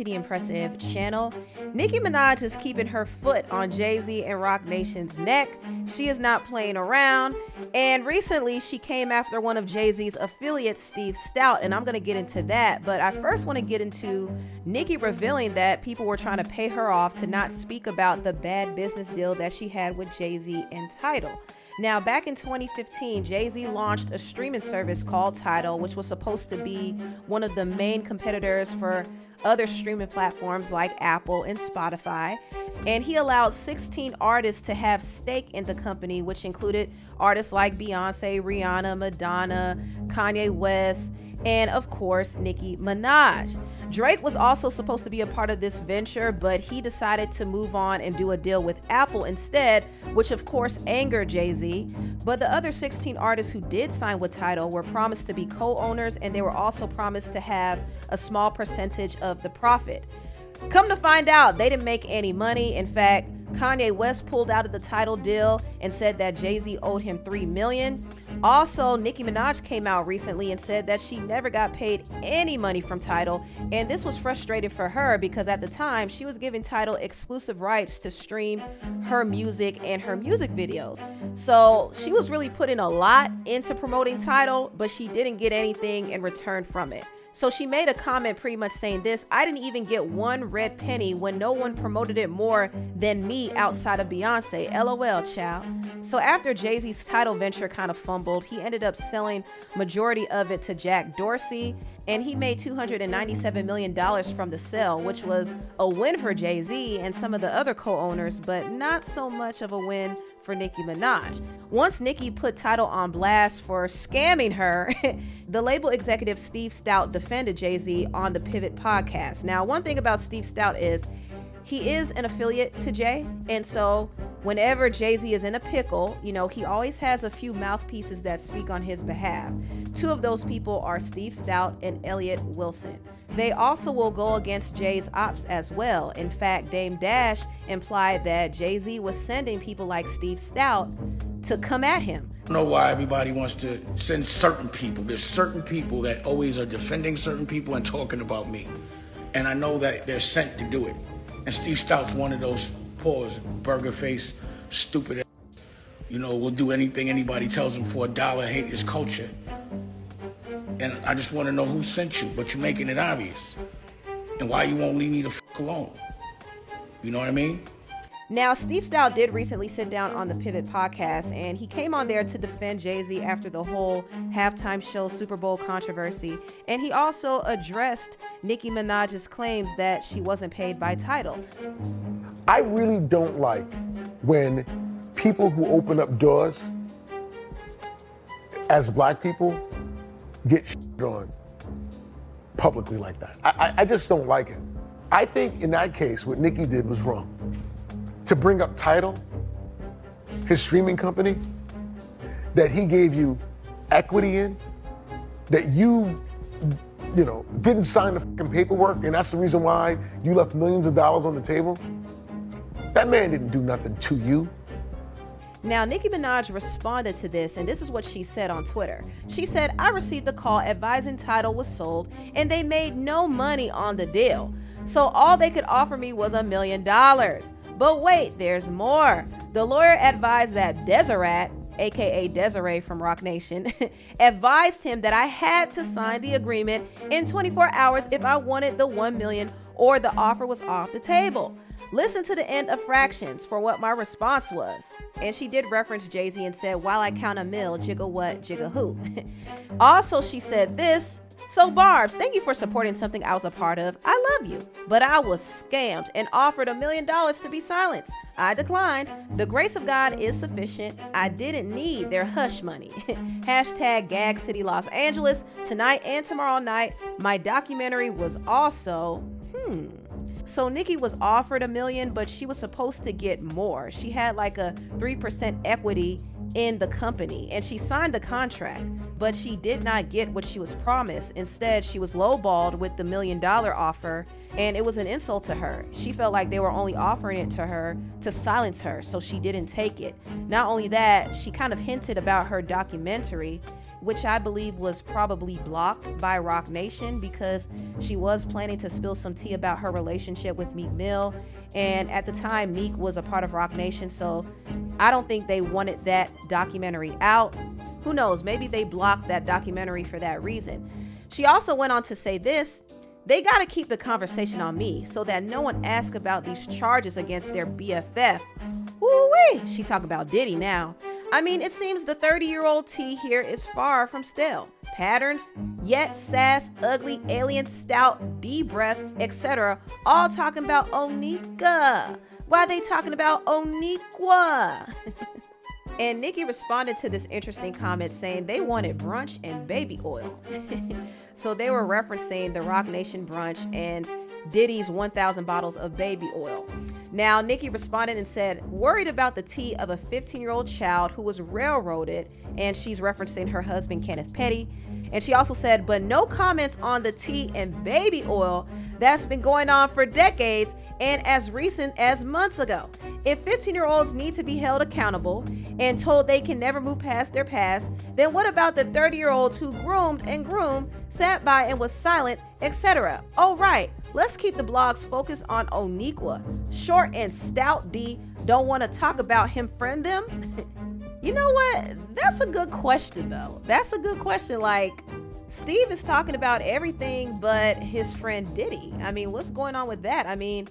the impressive channel. Nicki Minaj is keeping her foot on Jay Z and Roc Nation's neck. She is not playing around. And recently she came after one of Jay Z's affiliates, Steve Stoute, and I'm going to get into that. But I first want to get into Nicki revealing that people were trying to pay her off to not speak about the bad business deal that she had with Jay Z and Tidal. Now, back in 2015, Jay Z launched a streaming service called Tidal, which was supposed to be one of the main competitors for other streaming platforms like Apple and Spotify. And he allowed 16 artists to have stake in the company, which included artists like Beyoncé, Rihanna, Madonna, Kanye West, and of course, Nicki Minaj. Drake was also supposed to be a part of this venture, but he decided to move on and do a deal with Apple instead, which of course angered Jay Z. But the other 16 artists who did sign with Tidal were promised to be co-owners, and they were also promised to have a small percentage of the profit. Come to find out, they didn't make any money. In fact, Kanye West pulled out of the Tidal deal and said that Jay Z owed him $3 million. Also, Nicki Minaj came out recently and said that she never got paid any money from Tidal, and this was frustrating for her because at the time she was giving Tidal exclusive rights to stream her music and her music videos. So she was really putting a lot into promoting Tidal, but she didn't get anything in return from it. So she made a comment pretty much saying this: "I didn't even get one red penny when no one promoted it more than me outside of Beyonce. LOL, child." So after Jay-Z's Tidal venture kind of fumbled, he ended up selling majority of it to Jack Dorsey, and he made $297 million from the sale, which was a win for Jay-Z and some of the other co-owners, but not so much of a win for Nicki Minaj. Once Nicki put Tidal on blast for scamming her, the label executive Steve Stoute defended Jay-Z on the Pivot podcast. Now, one thing about Steve Stoute is he is an affiliate to Jay, and so whenever Jay-Z is in a pickle, he always has a few mouthpieces that speak on his behalf. Two of those people are Steve Stoute and Elliott Wilson. They also will go against Jay's ops as well. In fact, Dame Dash implied that Jay-Z was sending people like Steve Stoute to come at him. I don't know why everybody wants to send certain people. There's certain people that always are defending certain people and talking about me. And I know that they're sent to do it. And Steve Stoute's one of those burger face, stupid ass. Will do anything anybody tells him for $1, hate his culture. And I just want to know who sent you, but you're making it obvious. And why you won't leave me the fuck alone. You know what I mean? Now, Steve Stoute did recently sit down on the Pivot podcast, and he came on there to defend Jay-Z after the whole halftime show Super Bowl controversy. And he also addressed Nicki Minaj's claims that she wasn't paid by Tidal. I really don't like when people who open up doors as black people get shit on publicly like that. I just don't like it. I think in that case, what Nicki did was wrong. To bring up Tidal, his streaming company, that he gave you equity in, that you didn't sign the fucking paperwork, and that's the reason why you left millions of dollars on the table. That man didn't do nothing to you. Now, Nicki Minaj responded to this, and this is what she said on Twitter. She said, "I received a call advising Tidal was sold, and they made no money on the deal. So all they could offer me was $1 million. But wait, there's more. The lawyer advised that Deseret, aka Desiree from Roc Nation, advised him that I had to sign the agreement in 24 hours if I wanted the $1 million or the offer was off the table. Listen to the end of fractions for what my response was." And she did reference Jay-Z and said, "While I count a mill, jigga what, jigga who." Also, she said this: "So Barbs, thank you for supporting something I was a part of. I love you. But I was scammed and offered $1 million to be silenced. I declined. The grace of God is sufficient. I didn't need their hush money." Hashtag Gag City Los Angeles. Tonight and tomorrow night, my documentary was also, So Nicki was offered $1 million, but she was supposed to get more. She had like a 3% equity in the company, and she signed a contract, but she did not get what she was promised. Instead, she was lowballed with the $1 million offer, and it was an insult to her. She felt like they were only offering it to her to silence her, so she didn't take it. Not only that, she kind of hinted about her documentary, which I believe was probably blocked by Roc Nation because she was planning to spill some tea about her relationship with Meek Mill. And at the time, Meek was a part of Roc Nation, so I don't think they wanted that documentary out. Who knows? Maybe they blocked that documentary for that reason. She also went on to say this: they got to keep the conversation on me so that no one asks about these charges against their BFF. Woo-wee! She talk about Diddy now. I mean, it seems the 30-year-old T here is far from stale. Patterns, yet, sass, ugly, alien, stout, D-breath, etc. all talking about Onika. Why are they talking about Oniqua? And Nicki responded to this interesting comment saying they wanted brunch and baby oil. So they were referencing the Roc Nation brunch and Diddy's 1,000 bottles of baby oil. Now, Nicki responded and said, worried about the tea of a 15-year-old child who was railroaded, and she's referencing her husband, Kenneth Petty. And she also said, but no comments on the tea and baby oil that's been going on for decades and as recent as months ago. If 15-year-olds need to be held accountable and told they can never move past their past, then what about the 30-year-olds who groomed, sat by and was silent, etc.? Oh, right. Let's keep the blogs focused on Oniqua. Short and stout D don't want to talk about him friend them? You know what? That's a good question, though. That's a good question. Like, Steve is talking about everything but his friend Diddy. I mean, what's going on with that? I mean,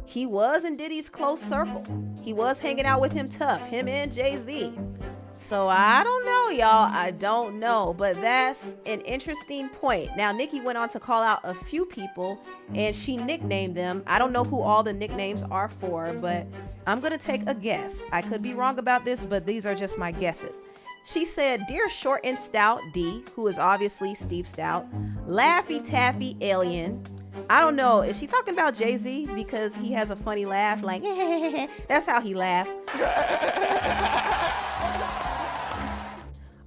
he was in Diddy's close circle. He was hanging out with him tough, him and Jay Z. So I don't know, y'all. I don't know. But that's an interesting point. Now, Nicki went on to call out a few people and she nicknamed them. I don't know who all the nicknames are for, but I'm going to take a guess. I could be wrong about this, but these are just my guesses. She said, Dear Short and Stout D, who is obviously Steve Stoute, Laffy Taffy Alien. I don't know. Is she talking about Jay Z? Because he has a funny laugh, like, that's how he laughs.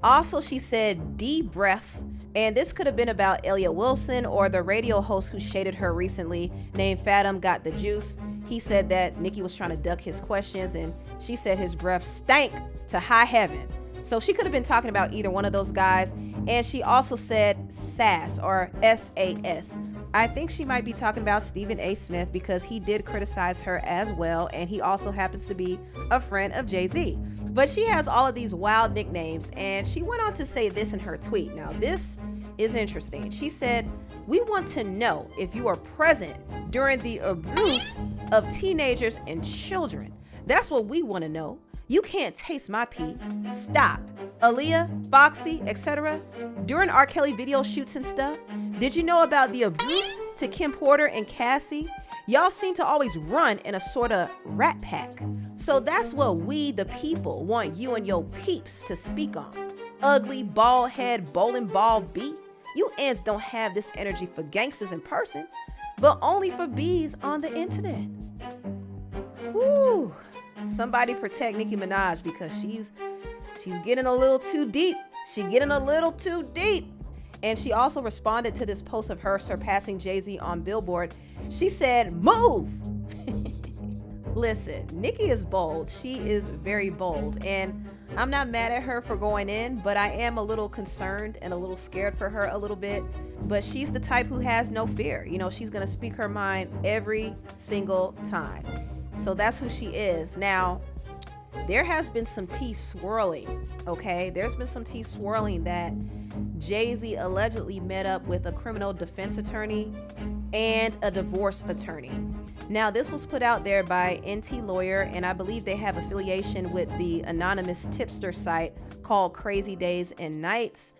Also, she said D-breath, and this could have been about Elliot Wilson or the radio host who shaded her recently named Fathom Got the Juice. He said that Nicki was trying to duck his questions, and she said his breath stank to high heaven. So she could have been talking about either one of those guys. And she also said SAS or SAS. I think she might be talking about Stephen A. Smith because he did criticize her as well, and he also happens to be a friend of Jay Z. But she has all of these wild nicknames, and she went on to say this in her tweet. Now, this is interesting. She said, we want to know if you are present during the abuse of teenagers and children. That's what we want to know. You can't taste my pee. Stop. Aaliyah, Foxy, etc. During R. Kelly video shoots and stuff, did you know about the abuse to Kim Porter and Cassie? Y'all seem to always run in a sort of rat pack. So that's what we, the people, want you and your peeps to speak on. Ugly, bald head, bowling ball beat. You ants don't have this energy for gangsters in person, but only for bees on the internet. Whew. Somebody protect Nicki Minaj because she's getting a little too deep. She's getting a little too deep. And she also responded to this post of her surpassing Jay Z on Billboard. She said, move. Listen, Nicki is bold. She is very bold. And I'm not mad at her for going in, but I am a little concerned and a little scared for her a little bit. But she's the type who has no fear. You know, she's going to speak her mind every single time. So that's who she is. Now, there has been some tea swirling, okay? There's been some tea swirling that Jay Z allegedly met up with a criminal defense attorney and a divorce attorney. Now, this was put out there by NT Lawyer, and I believe they have affiliation with the anonymous tipster site called Crazy Days and Nights.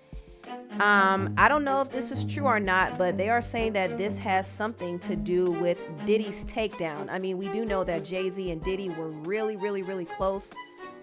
I don't know if this is true or not, but they are saying that this has something to do with Diddy's takedown. I mean, we do know that Jay Z and Diddy were really, really, really close.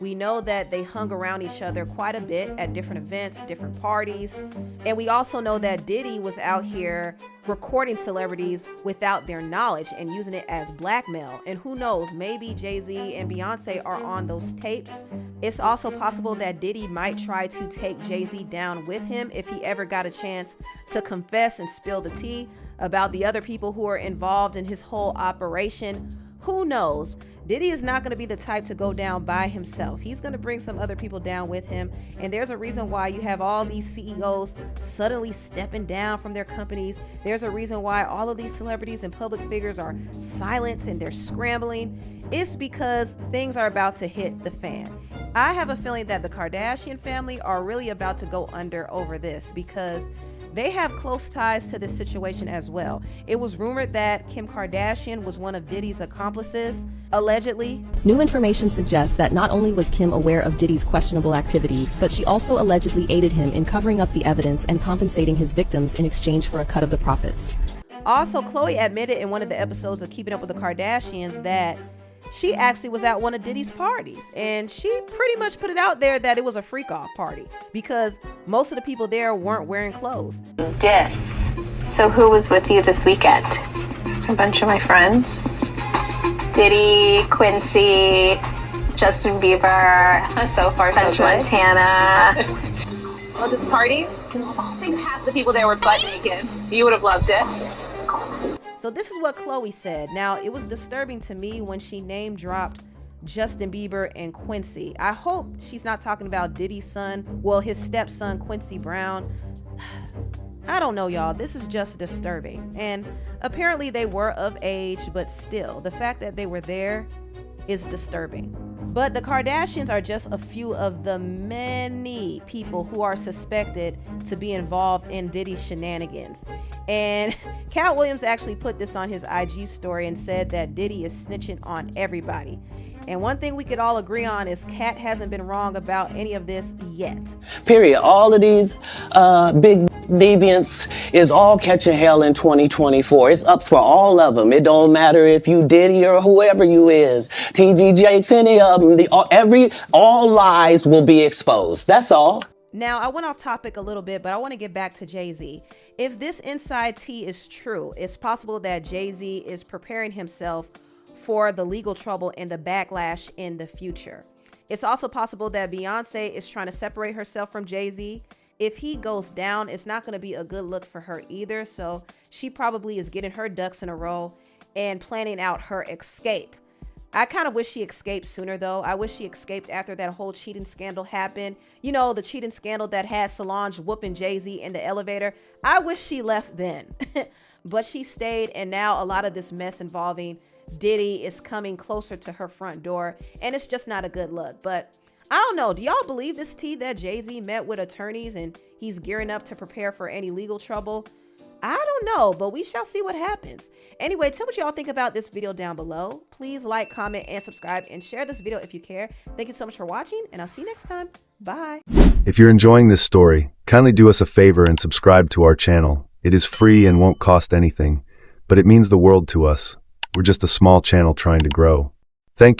We know that they hung around each other quite a bit at different events, different parties. And we also know that Diddy was out here recording celebrities without their knowledge and using it as blackmail. And who knows, maybe Jay Z and Beyonce are on those tapes. It's also possible that Diddy might try to take Jay Z down with him if he ever got a chance to confess and spill the tea about the other people who are involved in his whole operation. Who knows? Diddy is not going to be the type to go down by himself. He's going to bring some other people down with him. And there's a reason why you have all these CEOs suddenly stepping down from their companies. There's a reason why all of these celebrities and public figures are silent and they're scrambling. It's because things are about to hit the fan. I have a feeling that the Kardashian family are really about to go under over this because they have close ties to this situation as well. It was rumored that Kim Kardashian was one of Diddy's accomplices, allegedly. New information suggests that not only was Kim aware of Diddy's questionable activities, but she also allegedly aided him in covering up the evidence and compensating his victims in exchange for a cut of the profits. Also, Khloe admitted in one of the episodes of Keeping Up with the Kardashians that she actually was at one of Diddy's parties, and she pretty much put it out there that it was a freak-off party because most of the people there weren't wearing clothes. So who was with you this weekend? A bunch of my friends. Diddy, Quincy, Justin Bieber, so far so good. Montana. Well, this party, I think half the people there were butt naked. You would have loved it. So this is what Khloe said. Now, it was disturbing to me when she name dropped Justin Bieber and Quincy. I hope she's not talking about Diddy's son, well, his stepson, Quincy Brown. I don't know, y'all. This is just disturbing. And apparently they were of age, but still, the fact that they were there is disturbing. But the Kardashians are just a few of the many people who are suspected to be involved in Diddy's shenanigans. And Cat Williams actually put this on his IG story and said that Diddy is snitching on everybody. And one thing we could all agree on is Cat hasn't been wrong about any of this yet. Period. All of these big deviants is all catching hell in 2024. It's up for all of them. It don't matter if you Diddy or whoever you is. TG Jakes, any of them. All lies will be exposed. That's all. Now, I went off topic a little bit, but I want to get back to Jay Z. If this inside tea is true, it's possible that Jay Z is preparing himself for the legal trouble and the backlash in the future. It's also possible that Beyoncé is trying to separate herself from Jay Z. If he goes down, it's not going to be a good look for her either. So she probably is getting her ducks in a row and planning out her escape. I kind of wish she escaped sooner, though. I wish she escaped after that whole cheating scandal happened. You know, the cheating scandal that had Solange whooping Jay Z in the elevator. I wish she left then. But she stayed, and now a lot of this mess involving Diddy is coming closer to her front door, and it's just not a good look. But I don't know. Do y'all believe this tea that Jay Z met with attorneys and he's gearing up to prepare for any legal trouble? I don't know, but we shall see what happens. Anyway, tell me what y'all think about this video down below. Please like, comment, and subscribe, and share this video if you care. Thank you so much for watching, and I'll see you next time. Bye. If you're enjoying this story, kindly do us a favor and subscribe to our channel. It is free and won't cost anything, but it means the world to us. We're just a small channel trying to grow. Thank you.